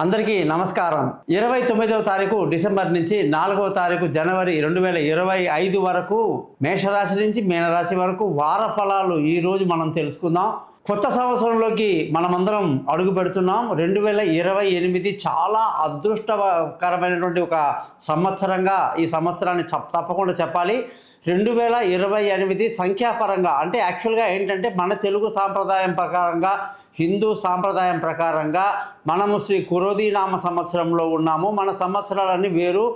అందరికీ నమస్కారం. 29వ తారీఖు డిసెంబర్ నుంచి 4వ తారీఖు జనవరి 2025 వరకు మేషరాశి నుంచి మీనరాశి వరకు వార ఫలాలు ఈరోజు మనం తెలుసుకుందాం. కొత్త సంవత్సరంలోకి మనమందరం అడుగు పెడుతున్నాం. 2028 చాలా అదృష్టకరమైనటువంటి ఒక సంవత్సరంగా ఈ సంవత్సరాన్ని తప్పకుండా చెప్పాలి. 2028 సంఖ్యాపరంగా అంటే యాక్చువల్గా ఏంటంటే మన తెలుగు సాంప్రదాయం ప్రకారంగా హిందూ సాంప్రదాయం ప్రకారంగా మనము శ్రీ కురోధీనామ సంవత్సరంలో ఉన్నాము. మన సంవత్సరాలన్నీ వేరు.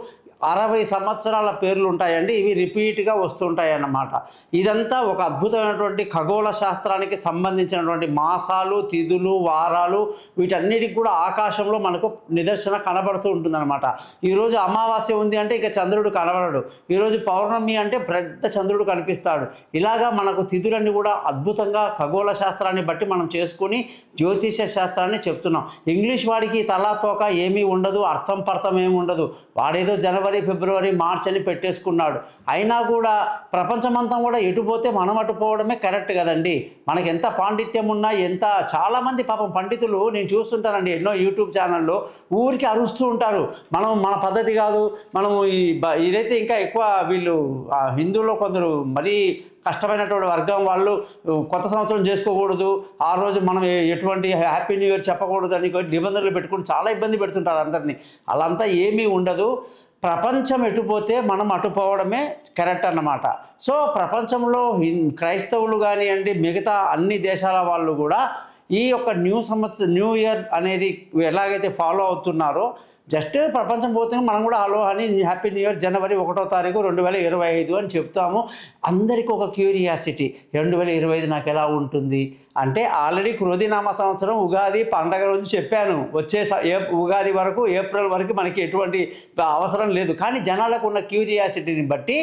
60 సంవత్సరాల పేర్లు ఉంటాయండి. ఇవి రిపీట్గా వస్తుంటాయి అన్నమాట. ఇదంతా ఒక అద్భుతమైనటువంటి ఖగోళ శాస్త్రానికి సంబంధించినటువంటి మాసాలు, తిథులు, వారాలు వీటన్నిటికి కూడా ఆకాశంలో మనకు నిదర్శన కనబడుతూ ఉంటుందన్నమాట. ఈరోజు అమావాస్య ఉంది అంటే ఇక చంద్రుడు కనబడడు. ఈరోజు పౌర్ణమి అంటే పెద్ద చంద్రుడు కనిపిస్తాడు. ఇలాగా మనకు తిథులన్నీ కూడా అద్భుతంగా ఖగోళ శాస్త్రాన్ని బట్టి మనం చేసుకుని జ్యోతిష శాస్త్రాన్ని చెప్తున్నాం. ఇంగ్లీష్ వాడికి తలా తోక ఏమీ ఉండదు, అర్థం పర్థం ఏమి ఉండదు. వాడేదో జనవరి, ఫిబ్రవరి, మార్చ్ అని పెట్టేసుకున్నాడు. అయినా కూడా ప్రపంచమంతా కూడా ఎటుపోతే మనం అటుపోవడమే కరెక్ట్ కదండి. మనకి ఎంత పాండిత్యం ఉన్నా చాలామంది పాపం పండితులు నేను చూస్తుంటానండి ఎన్నో యూట్యూబ్ ఛానల్లో ఊరికి అరుస్తూ ఉంటారు. మన పద్ధతి కాదు, మనము ఇదైతే ఇంకా ఎక్కువ వీళ్ళు హిందువులో కొందరు మరీ కష్టమైనటువంటి వర్గం వాళ్ళు కొత్త సంవత్సరం చేసుకోకూడదు, ఆ రోజు మనం ఎటువంటి హ్యాపీ న్యూ ఇయర్ చెప్పకూడదు అని నిబంధనలు పెట్టుకుని చాలా ఇబ్బంది పెడుతుంటారు అందరినీ. అలాంతా ఏమీ ఉండదు. ప్రపంచం ఎటుపోతే మనం అటుపోవడమే కరెక్ట్ అన్నమాట. సో ప్రపంచంలో క్రైస్తవులు కానివ్వండి, మిగతా అన్ని దేశాల వాళ్ళు కూడా ఈ యొక్క న్యూ ఇయర్ అనేది ఎలాగైతే ఫాలో అవుతున్నారో జస్ట్ ప్రపంచం పోతే మనం కూడా హలో అని హ్యాపీ న్యూ ఇయర్ జనవరి 1వ తారీఖు 2025 అని చెప్తాము. అందరికీ ఒక క్యూరియాసిటీ, 2025 నాకు ఎలా ఉంటుంది అంటే ఆల్రెడీ క్రోధినామ సంవత్సరం ఉగాది పండగ రోజు చెప్పాను. వచ్చే ఉగాది వరకు ఏప్రిల్ వరకు మనకి ఎటువంటి అవసరం లేదు. కానీ జనాలకు ఉన్న క్యూరియాసిటీని బట్టి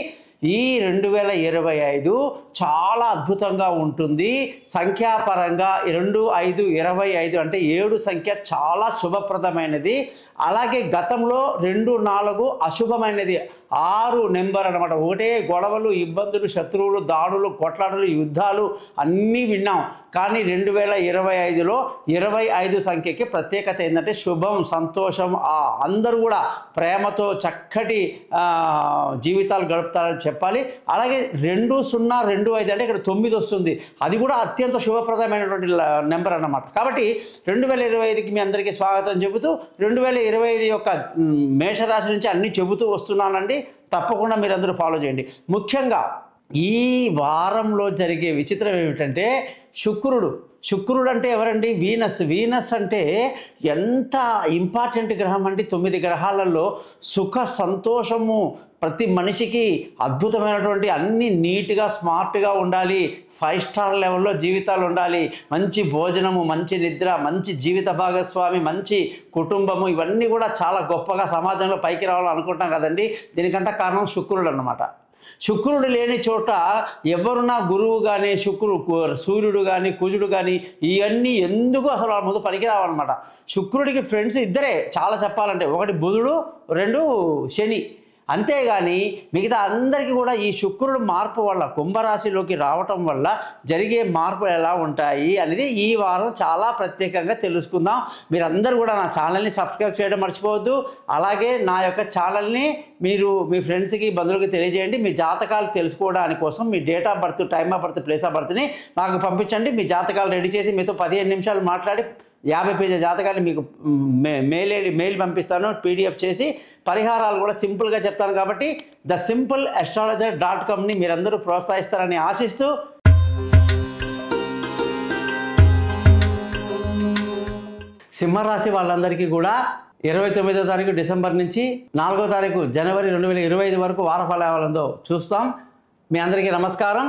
ఈ 2025 చాలా అద్భుతంగా ఉంటుంది. సంఖ్యాపరంగా 2525 అంటే 7 సంఖ్య చాలా శుభప్రదమైనది. అలాగే గతంలో 24 అశుభమైనది. 6 నెంబర్ అనమాట. ఒకటే గొడవలు, ఇబ్బందులు, శత్రువులు, దాడులు, కొట్లాటలు, యుద్ధాలు అన్నీ విన్నాం. కానీ 2025లో 25 సంఖ్యకి ప్రత్యేకత ఏంటంటే శుభం, సంతోషం, అందరూ కూడా ప్రేమతో చక్కటి జీవితాలు గడుపుతారని చెప్పాలి. అలాగే 2025 అంటే ఇక్కడ 9 వస్తుంది. అది కూడా అత్యంత శుభప్రదమైనటువంటి నెంబర్ అన్నమాట. కాబట్టి 2025కి మీ అందరికీ స్వాగతం చెబుతూ 2025 యొక్క మేషరాశి నుంచి అన్నీ చెబుతూ వస్తున్నానండి. తప్పకుండా మీరందరూ ఫాలో చేయండి. ముఖ్యంగా ఈ వారంలో జరిగే విచిత్రం ఏమిటంటే శుక్రుడు అంటే ఎవరండి? వీనస్ అంటే ఎంత ఇంపార్టెంట్ గ్రహం అండి. 9 గ్రహాలలో సుఖ సంతోషము, ప్రతి మనిషికి అద్భుతమైనటువంటి అన్ని నీట్గా స్మార్ట్గా ఉండాలి, 5 స్టార్ లెవెల్లో జీవితాలు ఉండాలి, మంచి భోజనము, మంచి నిద్ర, మంచి జీవిత భాగస్వామి, మంచి కుటుంబము, ఇవన్నీ కూడా చాలా గొప్పగా సమాజంలో పైకి రావాలని అనుకుంటాం కదండి. దీనికంతా కారణం శుక్రుడు అన్నమాట. శుక్రుడు లేని చోట ఎవరున్నా గురువు కానీ, సూర్యుడు కానీ, కుజుడు కానీ ఇవన్నీ ఎందుకు అసలు ముందు పనికిరావన్నమాట. శుక్రుడికి ఫ్రెండ్స్ ఇద్దరే చాలా చెప్పాలంటే, ఒకటి బుధుడు, 2 శని. అంతేగాని మిగతా అందరికీ కూడా ఈ శుక్రుడు మార్పు వల్ల, కుంభరాశిలోకి రావటం వల్ల జరిగే మార్పులు ఎలా ఉంటాయి అనేది ఈ వారం చాలా ప్రత్యేకంగా తెలుసుకుందాం. మీరందరూ కూడా నా ఛానల్ని సబ్స్క్రైబ్ చేయడం మర్చిపోవద్దు. అలాగే నా యొక్క ఛానల్ని మీరు మీ ఫ్రెండ్స్కి, బంధువులకి తెలియజేయండి. మీ జాతకాలు తెలుసుకోవడానికి కోసం మీ date of birth, time of birth, place of బర్త్ని నాకు పంపించండి. మీ జాతకాలు రెడీ చేసి మీతో 15 నిమిషాలు మాట్లాడి 50 పేజీల జాతకాన్ని మీకు మెయిల్ పంపిస్తాను, PDF చేసి. పరిహారాలు కూడా సింపుల్గా చెప్తాను. కాబట్టి thesimpleastrologer.comని మీరందరూ ప్రోత్సహిస్తారని ఆశిస్తూ సింహరాశి వాళ్ళందరికీ కూడా 29వ తారీఖు డిసెంబర్ నుంచి 4వ తారీఖు జనవరి 2025 వరకు వార ఫలాలందో చూస్తాం. మీ అందరికీ నమస్కారం,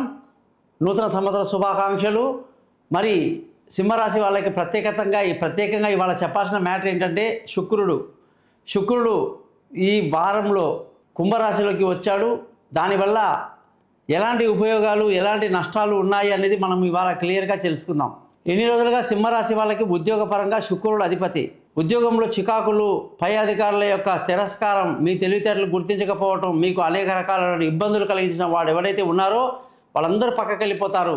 నూతన సంవత్సర శుభాకాంక్షలు. మరి సింహరాశి వాళ్ళకి ప్రత్యేకంగా ఇవాళ చెప్పాల్సిన మ్యాటర్ ఏంటంటే శుక్రుడు ఈ వారంలో కుంభరాశిలోకి వచ్చాడు. దానివల్ల ఎలాంటి ఉపయోగాలు, ఎలాంటి నష్టాలు ఉన్నాయి అనేది మనం ఇవాళ క్లియర్గా తెలుసుకుందాం. ఎన్ని రోజులుగా సింహరాశి వాళ్ళకి ఉద్యోగపరంగా శుక్రుడు అధిపతి. ఉద్యోగంలో చికాకులు, పై అధికారుల యొక్క తిరస్కారం, మీ తెలివితేటలు గుర్తించకపోవటం, మీకు అనేక రకాల ఇబ్బందులు కలిగించిన వాడు ఎవరైతే ఉన్నారో వాళ్ళందరూ పక్కకి వెళ్ళిపోతారు.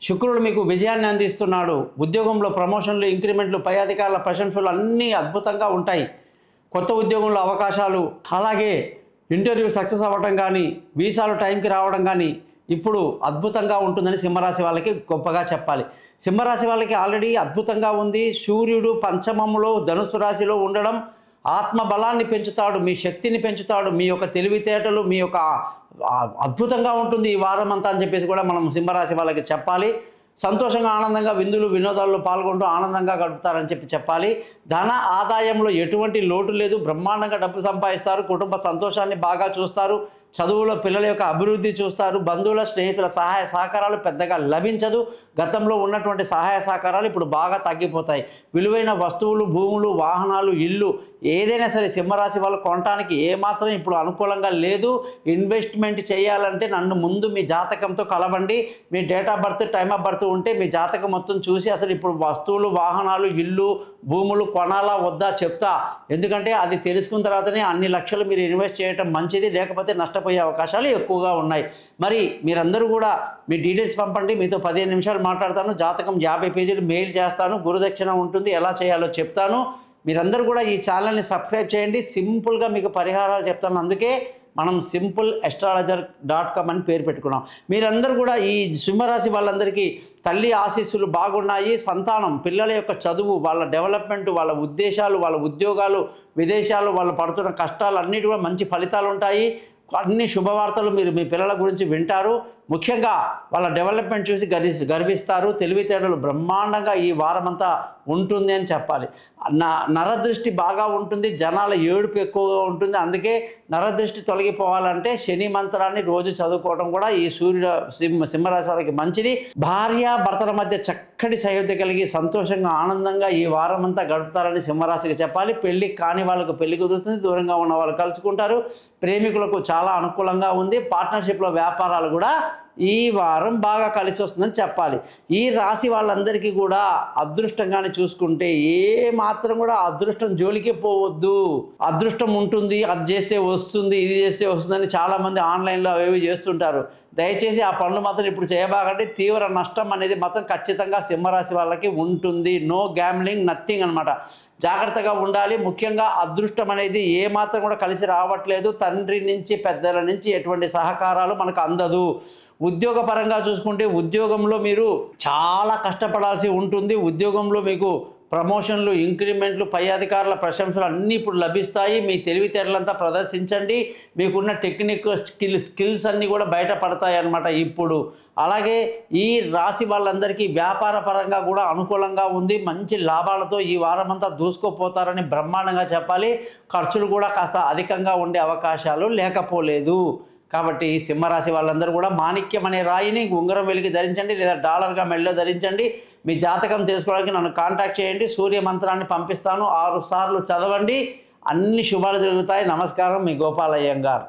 శుక్రుడు మీకు విజయాన్ని అందిస్తున్నాడు. ఉద్యోగంలో ప్రమోషన్లు, ఇంక్రిమెంట్లు, పై అధికారుల ప్రశంసలు అన్నీ అద్భుతంగా ఉంటాయి. కొత్త ఉద్యోగంలో అవకాశాలు, అలాగే ఇంటర్వ్యూ సక్సెస్ అవ్వడం కానీ, వీసాలు టైంకి రావడం కానీ ఇప్పుడు అద్భుతంగా ఉంటుందని సింహరాశి వాళ్ళకి గొప్పగా చెప్పాలి. సింహరాశి వాళ్ళకి ఆల్రెడీ అద్భుతంగా ఉంది. సూర్యుడు పంచమంలో ధనుసు రాశిలో ఉండడం ఆత్మబలాన్ని పెంచుతాడు, మీ శక్తిని పెంచుతాడు, మీ యొక్క తెలివితేటలు, మీ యొక్క అద్భుతంగా ఉంటుంది ఈ వారం అంతా అని చెప్పేసి కూడా మనం సింహరాశి వాళ్ళకి చెప్పాలి. సంతోషంగా ఆనందంగా విందులు వినోదాల్లో పాల్గొంటూ ఆనందంగా గడుపుతారని చెప్పాలి. ధన ఆదాయంలో ఎటువంటి లోటు లేదు. బ్రహ్మాండంగా డబ్బు సంపాదిస్తారు. కుటుంబ సంతోషాన్ని బాగా చూస్తారు. చదువులో పిల్లల యొక్క అభివృద్ధి చూస్తారు. బంధువుల స్నేహితుల సహాయ సహకారాలు పెద్దగా లభించదు. గతంలో ఉన్నటువంటి సహాయ సహకారాలు ఇప్పుడు బాగా తగ్గిపోతాయి. విలువైన వస్తువులు, భూములు, వాహనాలు, ఇల్లు ఏదైనా సరే సింహరాశి వాళ్ళు కొనడానికి ఏమాత్రం ఇప్పుడు అనుకూలంగా లేదు. ఇన్వెస్ట్మెంట్ చేయాలంటే నన్ను ముందు మీ జాతకంతో కలవండి. మీ date of birth, time of birth ఉంటే మీ జాతకం మొత్తం చూసి అసలు ఇప్పుడు వస్తువులు, వాహనాలు, ఇల్లు, భూములు కొనాలా వద్దా చెప్తా. ఎందుకంటే అది తెలుసుకున్న తర్వాతనే అన్ని లక్షలు మీరు ఇన్వెస్ట్ చేయడం మంచిది, లేకపోతే నష్టపోయే అవకాశాలు ఎక్కువగా ఉన్నాయి. మరి మీరందరూ కూడా మీ డీటెయిల్స్ పంపండి. మీతో 15 నిమిషాలు మాట్లాడతాను. జాతకం 50 పేజీలు మెయిల్ చేస్తాను. గురుదక్షిణ ఉంటుంది, ఎలా చేయాలో చెప్తాను. మీరందరూ కూడా ఈ ఛానల్ని సబ్స్క్రైబ్ చేయండి. సింపుల్గా మీకు పరిహారాలు చెప్తాను. అందుకే మనం simpleastrologer.com అని పేరు పెట్టుకున్నాం. మీరందరూ కూడా ఈ సింహరాశి వాళ్ళందరికీ తల్లి ఆశీస్సులు బాగున్నాయి. సంతానం, పిల్లల యొక్క చదువు, వాళ్ళ డెవలప్మెంట్, వాళ్ళ ఉద్దేశాలు, వాళ్ళ ఉద్యోగాలు, విదేశాలు, వాళ్ళు పడుతున్న కష్టాలు అన్నిటి కూడా మంచి ఫలితాలు ఉంటాయి. అన్ని శుభవార్తలు మీరు మీ పిల్లల గురించి వింటారు. ముఖ్యంగా వాళ్ళ డెవలప్మెంట్ చూసి గర్విస్తారు. తెలివితేటలు బ్రహ్మాండంగా ఈ వారమంతా ఉంటుంది అని చెప్పాలి. నరదృష్టి బాగా ఉంటుంది. జనాల ఏడుపు ఎక్కువగా ఉంటుంది. అందుకే నరదృష్టి తొలగిపోవాలంటే శని మంత్రాన్ని రోజు చదువుకోవడం కూడా ఈ సింహరాశి వాళ్ళకి మంచిది. భార్య భర్తల మధ్య చక్కటి సయోధ్య కలిగి సంతోషంగా ఆనందంగా ఈ వారం అంతా గడుపుతారని సింహరాశికి చెప్పాలి. పెళ్లి కాని వాళ్ళకు పెళ్లి కుదురుతుంది. దూరంగా ఉన్న వాళ్ళు కలుసుకుంటారు. ప్రేమికులకు చాలా అనుకూలంగా ఉంది. పార్ట్నర్షిప్లో వ్యాపారాలు కూడా ఈ వారం బాగా కలిసి వస్తుందని చెప్పాలి. ఈ రాశి వాళ్ళందరికీ కూడా అదృష్టంగానే చూసుకుంటే ఏ మాత్రం కూడా అదృష్టం జోలికి పోవద్దు. అదృష్టం ఉంటుంది, అది చేస్తే వస్తుంది, ఇది చేస్తే వస్తుందని చాలామంది ఆన్లైన్లో అవేవి చేస్తుంటారు. దయచేసి ఆ పనులు మాత్రం ఇప్పుడు చేయబాకండి. తీవ్ర నష్టం అనేది మాత్రం ఖచ్చితంగా సింహరాశి వాళ్ళకి ఉంటుంది. నో గ్యామ్లింగ్, నథింగ్ అనమాట. జాగ్రత్తగా ఉండాలి. ముఖ్యంగా అదృష్టం అనేది ఏమాత్రం కూడా కలిసి రావట్లేదు. తండ్రి నుంచి, పెద్దల నుంచి ఎటువంటి సహకారాలు మనకు అందదు. ఉద్యోగపరంగా చూసుకుంటే ఉద్యోగంలో మీరు చాలా కష్టపడాల్సి ఉంటుంది. ఉద్యోగంలో మీకు ప్రమోషన్లు, ఇంక్రిమెంట్లు, పై అధికారుల ప్రశంసలు అన్నీ ఇప్పుడు లభిస్తాయి. మీ తెలివితేటలంతా ప్రదర్శించండి. మీకున్న టెక్నిక్ స్కిల్స్ అన్నీ కూడా బయటపడతాయి అన్నమాట ఇప్పుడు. అలాగే ఈ రాశి వాళ్ళందరికీ వ్యాపార పరంగా కూడా అనుకూలంగా ఉంది. మంచి లాభాలతో ఈ వారమంతా దూసుకుపోతారని బ్రహ్మాండంగా చెప్పాలి. ఖర్చులు కూడా కాస్త అధికంగా ఉండే అవకాశాలు లేకపోలేదు. కాబట్టి సింహరాశి వాళ్ళందరూ కూడా మాణిక్యం అనే రాయిని ఉంగరం వెలికి ధరించండి, లేదా డాలర్గా మెడలో ధరించండి. మీ జాతకం తెలుసుకోవడానికి నన్ను కాంటాక్ట్ చేయండి. సూర్య మంత్రాన్ని పంపిస్తాను. 6 సార్లు చదవండి. అన్ని శుభాలు జరుగుతాయి. నమస్కారం, మీ గోపాలయ్యంగార్.